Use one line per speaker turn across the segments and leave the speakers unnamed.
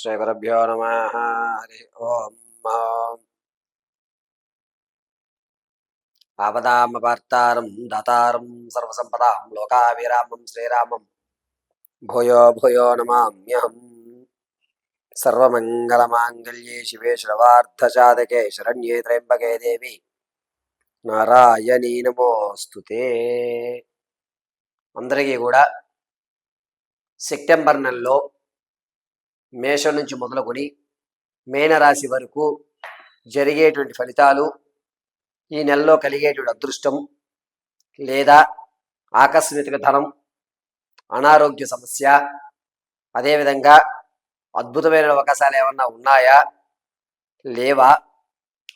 श्रीगुरुभ्यो नमः। हरि ओम्। आपदामपार्तारं दातारं सर्वसम्पदां लोकाभिरामं श्रीरामं भूयो भूयो नमाम्यहम्। सर्वमङ्गलमाङ्गल्ये शिवे सर्वार्थसाधके शरण्ये त्र्यम्बके देवी నారాయణీ నమోస్తుతే. అందరికీ కూడా సెప్టెంబర్ నెలలో మేషం నుంచి మొదలుకొని మీనరాశి వరకు జరిగేటువంటి ఫలితాలు, ఈ నెలలో కలిగేటువంటి అదృష్టం లేదా ఆకస్మిక ధనం, అనారోగ్య సమస్య, అదేవిధంగా అద్భుతమైన అవకాశాలు ఏమన్నా ఉన్నాయా లేవా,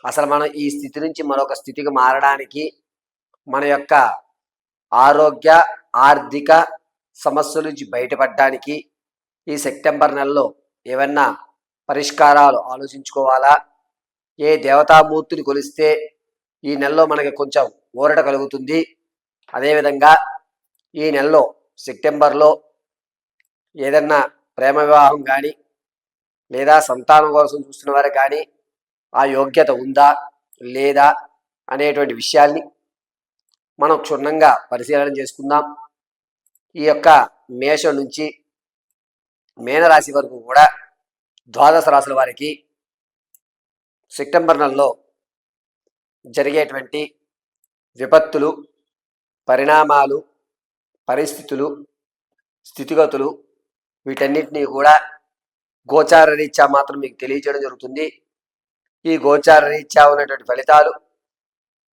అసలు మనం ఈ స్థితి నుంచి మరొక స్థితికి మారడానికి, మన యొక్క ఆరోగ్య ఆర్థిక సమస్యల నుంచి బయటపడడానికి ఈ సెప్టెంబర్ నెలలో ఏమన్నా పరిష్కారాలు ఆలోచించుకోవాలా, ఏ దేవతామూర్తిని కొలిస్తే ఈ నెలలో మనకి కొంచెం ఊరట కలుగుతుంది, అదేవిధంగా ఈ నెలలో సెప్టెంబర్లో ఏదన్నా ప్రేమ వివాహం కానీ లేదా సంతానం కోసం చూస్తున్న వారికి కానీ ఆ యోగ్యత ఉందా లేదా అనేటువంటి విషయాల్ని మనం క్షుణ్ణంగా పరిశీలన చేసుకుందాం. ఈ యొక్క మేషం నుంచి మీనరాశి వరకు కూడా ద్వాదశ రాశుల వారికి సెప్టెంబర్ నెలలో జరిగేటువంటి విపత్తులు, పరిణామాలు, పరిస్థితులు, స్థితిగతులు వీటన్నిటినీ కూడా గోచార రీత్యా మాత్రం మీకు తెలియజేయడం జరుగుతుంది. ఈ గోచార రీత్యా ఉన్నటువంటి ఫలితాలు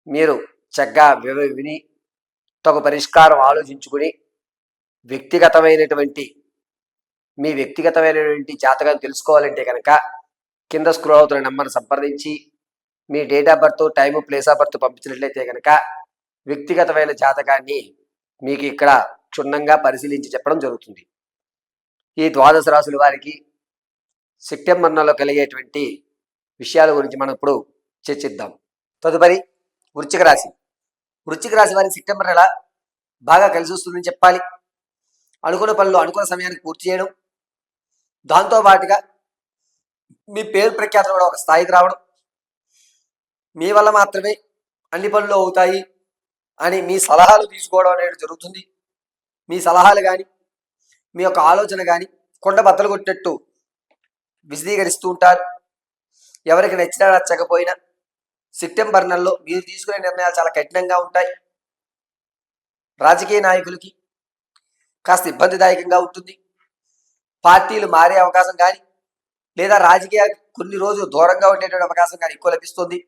మీరు చక్కగా విని తగు పరిష్కారం ఆలోచించుకుని మీ వ్యక్తిగతమైనటువంటి జాతకాన్ని తెలుసుకోవాలంటే కనుక కింద స్క్రోల్ అవుతున్న నెంబర్ని సంప్రదించి మీ date of birth, time, place of birth పంపించినట్లయితే కనుక వ్యక్తిగతమైన జాతకాన్ని మీకు ఇక్కడ క్షుణ్ణంగా పరిశీలించి చెప్పడం జరుగుతుంది. ఈ ద్వాదశ రాశుల వారికి సెప్టెంబర్ నెలలో కలిగేటువంటి విషయాల గురించి మనం ఇప్పుడు చర్చిద్దాం. తదుపరి వృశ్చిక రాశి. వృశ్చిక రాశి వారికి సెప్టెంబర్ నెల బాగా కలిసి వస్తుందని చెప్పాలి. అనుకున్న పనులు అనుకున్న సమయానికి పూర్తి చేయడం, దాంతోపాటుగా మీ పేరు ప్రఖ్యాతులు కూడా ఒక స్థాయికి రావడం, మీ వల్ల మాత్రమే అన్ని పనులు అవుతాయి అని మీ సలహాలు తీసుకోవడం అనేది జరుగుతుంది. మీ సలహాలు కానీ మీ యొక్క ఆలోచన కానీ కొండ బద్దలు కొట్టేట్టు విశదీకరిస్తూ ఉంటారు. ఎవరికి నచ్చినా నచ్చకపోయినా సెప్టెంబర్ నెలలో మీరు తీసుకునే నిర్ణయాలు చాలా కఠినంగా ఉంటాయి. రాజకీయ నాయకులకి కాస్త ఇబ్బందిదాయకంగా ఉంటుంది. పార్టీలు మారే అవకాశం కానీ లేదా రాజకీయ కొన్ని రోజులు దూరంగా ఉండేటువంటి అవకాశం కానీ ఎక్కువ లభిస్తుంది.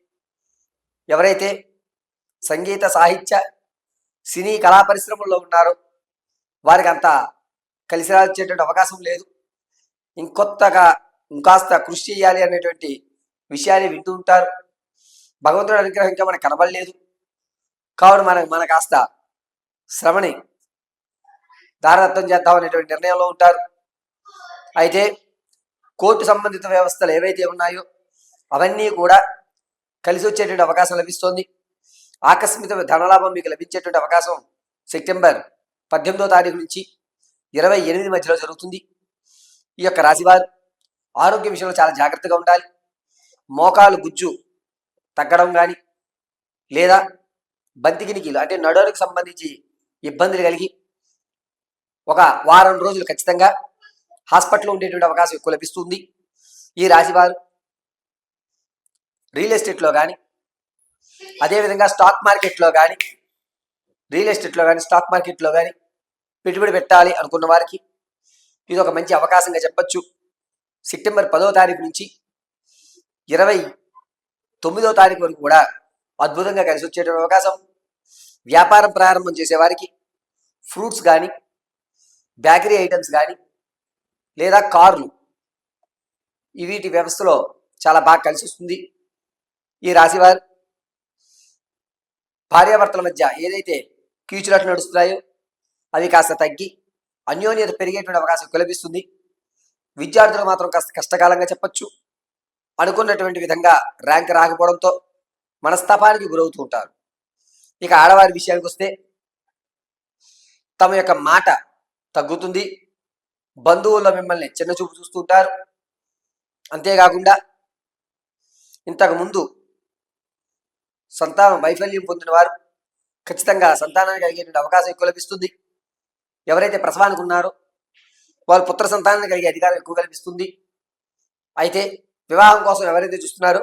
ఎవరైతే సంగీత, సాహిత్య, సినీ, కళా పరిశ్రమల్లో ఉన్నారో వారికి అంత కలిసి వచ్చేటువంటి అవకాశం లేదు. ఇంకొత్తగా ఇంకాస్త కృషి చేయాలి అనేటువంటి విషయాన్ని వింటూ ఉంటారు. భగవంతుడి అనుగ్రహం ఇంకా మనకు కనబడలేదు కావున మన కాస్త శ్రమని దారదత్తం చేద్దాం అనేటువంటి నిర్ణయంలో ఉంటారు. అయితే కోర్టు సంబంధిత వ్యవస్థలు ఏవైతే ఉన్నాయో అవన్నీ కూడా కలిసి వచ్చేటువంటి అవకాశం లభిస్తోంది. ఆకస్మిక ధనలాభం మీకు లభించేటువంటి అవకాశం సెప్టెంబర్ 18వ తారీఖు నుంచి 28 మధ్యలో జరుగుతుంది. ఈ యొక్క రాశివారు ఆరోగ్య విషయంలో చాలా జాగ్రత్తగా ఉండాలి. మోకాలు గుజ్జు తగ్గడం కానీ లేదా బంతికినికీలు అంటే నడులకు సంబంధించి ఇబ్బందులు కలిగి ఒక వారం రోజులు ఖచ్చితంగా హాస్పిటల్లో ఉండేటువంటి అవకాశం ఎక్కువ లభిస్తుంది. ఈ రాశివారు రియల్ ఎస్టేట్లో కానీ అదేవిధంగా స్టాక్ మార్కెట్లో కానీ పెట్టుబడి పెట్టాలి అనుకున్న వారికి ఇది ఒక మంచి అవకాశంగా చెప్పచ్చు. సెప్టెంబర్ 10వ తారీఖు నుంచి 29వ తారీఖు వరకు కూడా అద్భుతంగా కలిసి వచ్చేటువంటి అవకాశం. వ్యాపారం ప్రారంభం చేసేవారికి ఫ్రూట్స్ కానీ, బేకరీ ఐటమ్స్ కానీ లేదా కార్లు వీటి వ్యవస్థలో చాలా బాగా కలిసి వస్తుంది. ఈ రాశివారు భార్యాభర్తల మధ్య ఏదైతే కీచులాట్లు నడుస్తున్నాయో అవి కాస్త తగ్గి అన్యోన్యత పెరిగేటువంటి అవకాశం లభిస్తుంది. విద్యార్థులు మాత్రం కాస్త కష్టకాలంగా చెప్పచ్చు. అనుకున్నటువంటి విధంగా ర్యాంక్ రాకపోవడంతో మనస్తాపానికి గురవుతూ ఉంటారు. ఇక ఆడవారి విషయానికి వస్తే తమ యొక్క మాట తగ్గుతుంది. బంధువుల్లో మిమ్మల్ని చిన్న చూపు చూస్తుంటారు. అంతేకాకుండా ఇంతకుముందు సంతానం వైఫల్యం పొందిన వారు ఖచ్చితంగా సంతానానికి కలిగేటువంటి అవకాశం ఎక్కువ లభిస్తుంది. ఎవరైతే ప్రసవానికి ఉన్నారో వారు పుత్ర సంతానాన్ని కలిగే అధికారం ఎక్కువ కల్పిస్తుంది. అయితే వివాహం కోసం ఎవరైతే చూస్తున్నారో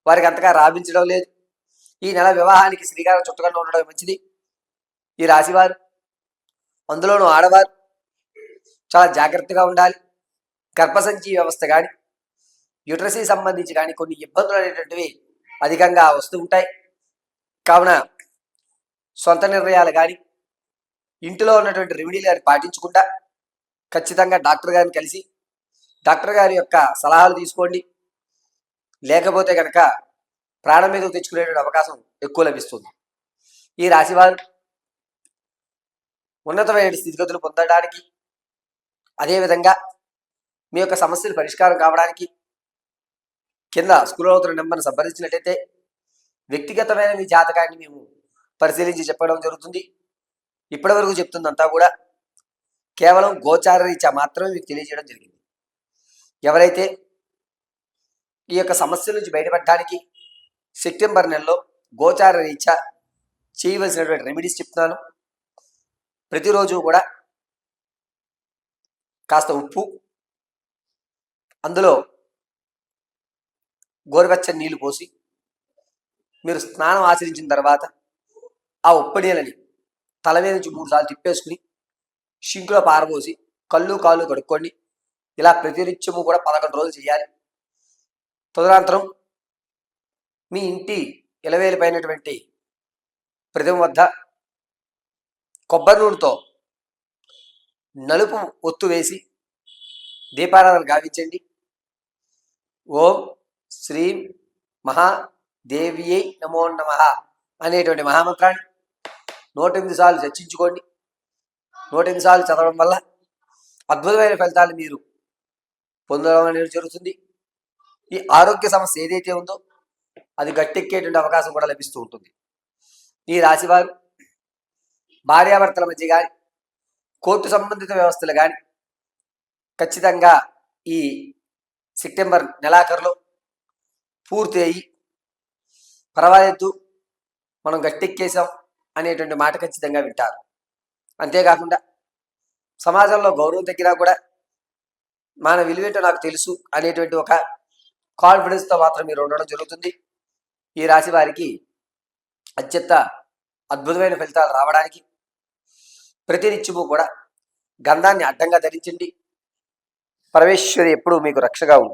వారికి అంతగా రాభించడం లేదు. ఈ నెల వివాహానికి శ్రీకారం చుట్టకుండా ఉండడం మంచిది. ఈ రాశివారు, అందులోనూ ఆడవారు చాలా జాగ్రత్తగా ఉండాలి. గర్భసంచి వ్యవస్థ కానీ యూట్రసీ సంబంధించి కానీ కొన్ని ఇబ్బందులు అనేటువంటివి అధికంగా వస్తూ ఉంటాయి. కావున సొంత నిర్ణయాలు కానీ ఇంటిలో ఉన్నటువంటి రెమెడీలు కానీ పాటించకుండా ఖచ్చితంగా డాక్టర్ గారిని కలిసి డాక్టర్ గారి యొక్క సలహాలు తీసుకోండి. లేకపోతే కనుక ప్రాణం మీదకు తెచ్చుకునేటువంటి అవకాశం ఎక్కువ లభిస్తుంది. ఈ రాశివారు ఉన్నతమైన స్థితిగతులు పొందడానికి, అదేవిధంగా మీ యొక్క సమస్యలు పరిష్కారం కావడానికి కింద స్కూల్ అవుతున్న నెంబర్ని సంప్రదించినట్టయితే వ్యక్తిగతమైన మీ జాతకాన్ని మేము పరిశీలించి చెప్పడం జరుగుతుంది. ఇప్పటి వరకు చెప్తుందంతా కూడా కేవలం గోచార రీత్యా మాత్రమే మీకు తెలియజేయడం జరిగింది. ఎవరైతే ఈ యొక్క సమస్యల నుంచి బయటపడడానికి సెప్టెంబర్ నెలలో గోచార రీత్యా చేయవలసినటువంటి రెమెడీస్ చెప్తున్నాను. ప్రతిరోజు కూడా కాస్త ఉప్పు, అందులో గోరువెచ్చని నీళ్లు పోసి మీరు స్నానం ఆచరించిన తర్వాత ఆ ఉప్పు నీళ్ళని తల మీద నుంచి 3 సార్లు తిప్పేసుకుని షింకులో పారబోసి కళ్ళు కాళ్ళు కడుక్కోండి. ఇలా ప్రతినిత్యము కూడా 11 రోజులు చేయాలి. తదనంతరం మీ ఇంటి ఇలవేలిపైనటువంటి ప్రతిమ వద్ద కొబ్బరి నూనెతో నలుపు ఒత్తు వేసి దీపారాధన గావించండి. ఓం శ్రీం మహాదేవ్యై నమో నమః అనేటువంటి మహామంత్రాన్ని 108 సార్లు చర్చించుకోండి. 108 సార్లు చదవడం వల్ల అద్భుతమైన ఫలితాలు మీరు పొందడం అనేది జరుగుతుంది. ఈ ఆరోగ్య సమస్య ఏదైతే ఉందో అది గట్టెక్కేటువంటి అవకాశం కూడా లభిస్తూ ఉంటుంది. ఈ రాశివారు భార్యాభర్తల మధ్య కానీ కోర్టు సంబంధిత వ్యవస్థలు కానీ ఖచ్చితంగా ఈ సెప్టెంబర్ నెలాఖరులో పూర్తి అయ్యి పర్వాలేదు మనం గట్టెక్కేసాం అనేటువంటి మాట ఖచ్చితంగా వింటారు. అంతేకాకుండా సమాజంలో గౌరవం తగ్గినా కూడా మన విలువేంటో నాకు తెలుసు అనేటువంటి ఒక కాన్ఫిడెన్స్తో మాత్రం మీరు ఉండడం జరుగుతుంది. ఈ రాశి వారికి అత్యంత అద్భుతమైన ఫలితాలు రావడానికి ప్రతినిత్యము కూడా గంధాన్ని అడ్డంగా ధరించండి. పరమేశ్వరి ఎప్పుడూ మీకు రక్షగా ఉంది.